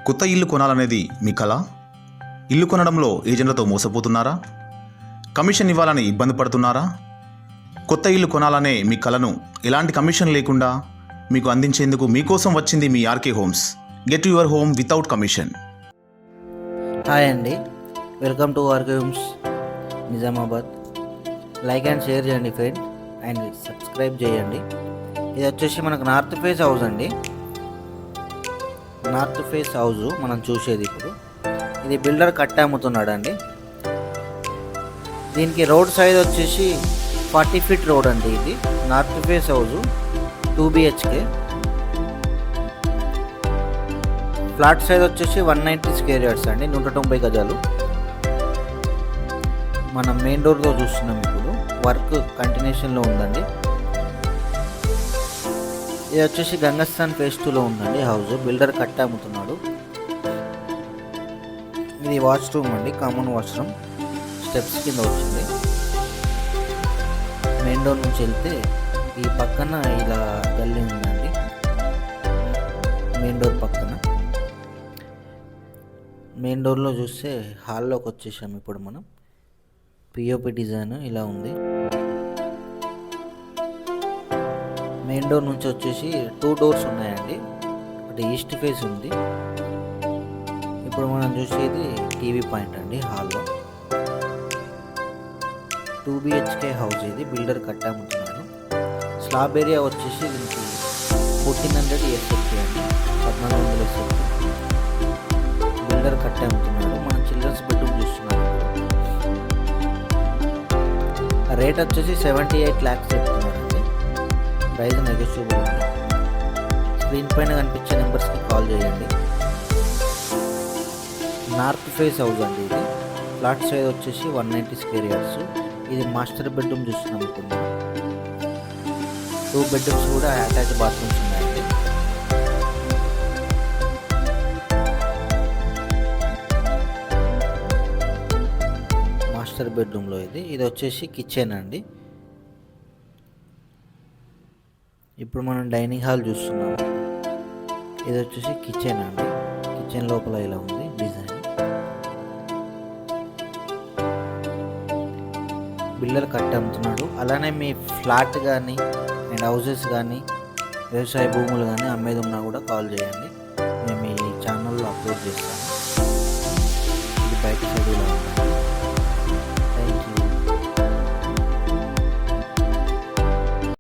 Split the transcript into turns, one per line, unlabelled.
కొత్త ఇల్లు కొనాలనేది మీ కల? ఇల్లు కొనడంలో ఏజెంట్లతో మోసపోతున్నారా? కమిషన్ ఇవ్వాలని ఇబ్బంది పడుతున్నారా? కొత్త ఇల్లు కొనాలనే మీ కలను ఎలాంటి కమిషన్ లేకుండా మీకు అందించేందుకు మీకోసం వచ్చింది మీ RK Homes. Get your home without commission.
Hi అండి, welcome to RK Homes Nizamabad. Like and share చేయండి ఫ్రెండ్, అండ్ సబ్స్క్రైబ్ చేయండి. ఇది వచ్చేసి మనకు నార్త్ ఫేస్ హౌస్ అండి. నార్త్ ఫేస్ హౌస్ మనం చూసేది ఇప్పుడు. ఇది బిల్డర్ కట్టి అమ్ముతున్నాడు అండి. దీనికి రోడ్ సైజ్ వచ్చేసి 40 ఫీట్ రోడ్ అండి. ఇది north face house 2 BHK. Flat size వచ్చేసి 190 స్క్వేర్ యార్డ్స్ అండి, 190 గజాలు. మనం మెయిన్ డోర్లో చూస్తున్నాం. ఇప్పుడు వర్క్ కంటిన్యూషన్లో ఉందండి. ఇది వచ్చేసి గంగస్థాన్ ఫేజ్ 2లో ఉందండి హౌస్. బిల్డర్ కట్టి అమ్ముతున్నాడు. ఇది వాష్రూమ్ అండి, కామన్ వాష్రూమ్, స్టెప్స్ కింద వచ్చింది. మెయిన్ డోర్ నుంచి వెళ్తే ఈ పక్కన ఇలా గల్లీ ఉందండి. మెయిన్ డోర్ పక్కన మెయిన్ డోర్లో చూస్తే హాల్లోకి వచ్చేసాము. ఇప్పుడు మనం పిఓపి డిజైన్ ఇలా ఉంది. మెయిన్ డోర్ నుంచి వచ్చేసి 2 డోర్స్ ఉన్నాయండి. ఒకటి ఈస్ట్ ఫేస్ ఉంది. ఇప్పుడు మనం చూసేది టీవీ పాయింట్ అండి హాల్లో. 2 BHK హౌస్ ఇది, బిల్డర్ కట్టి అమ్ముతున్నాడు. స్లాబ్ ఏరియా వచ్చేసి దీనికి 1400 SFT అండి, 1400 SFT. బిల్డర్ కట్టి అమ్ముతున్నాడు. మనం చిల్డ్రన్స్ బెడ్రూమ్ చూస్తున్నాం. రేట్ వచ్చేసి 78 lakhs చెప్తున్నారండి. ప్రైస్ నెగోషియబుల్ ఉంది. స్క్రీన్ పైన కనిపించే నెంబర్స్కి కాల్ చేయండి. నార్త్ ఫేస్ హౌస్ అండి ఇది. ఫ్లాట్ సైజ్ వచ్చేసి 190 స్క్వేర్ యార్డ్స్. ఇది మాస్టర్ బెడ్రూమ్ చూస్తున్నాం. ఇప్పుడు 2 బెడ్రూమ్స్ కూడా అటాచ్ బాత్రూమ్స్ ఉన్నాయండి. మాస్టర్ బెడ్రూమ్లో ఇది వచ్చేసి కిచెన్ అండి. ఇప్పుడు మనం డైనింగ్ హాల్ చూస్తున్నాము. ఇది వచ్చేసి కిచెన్ అండి. కిచెన్ లోపల ఇలా ఉంది డిజైన్. బిల్డర్ కట్టి అమ్ముతున్నాడు. అలానే మీ ఫ్లాట్ కానీ అండ్ హౌసెస్ కానీ వ్యవసాయ భూములు కానీ అమ్మేది ఉన్నా కూడా కాల్ చేయండి. మేము ఈ ఛానల్లో అప్లోడ్ చేస్తాము. ఇది బయట సైడ్ ఇలా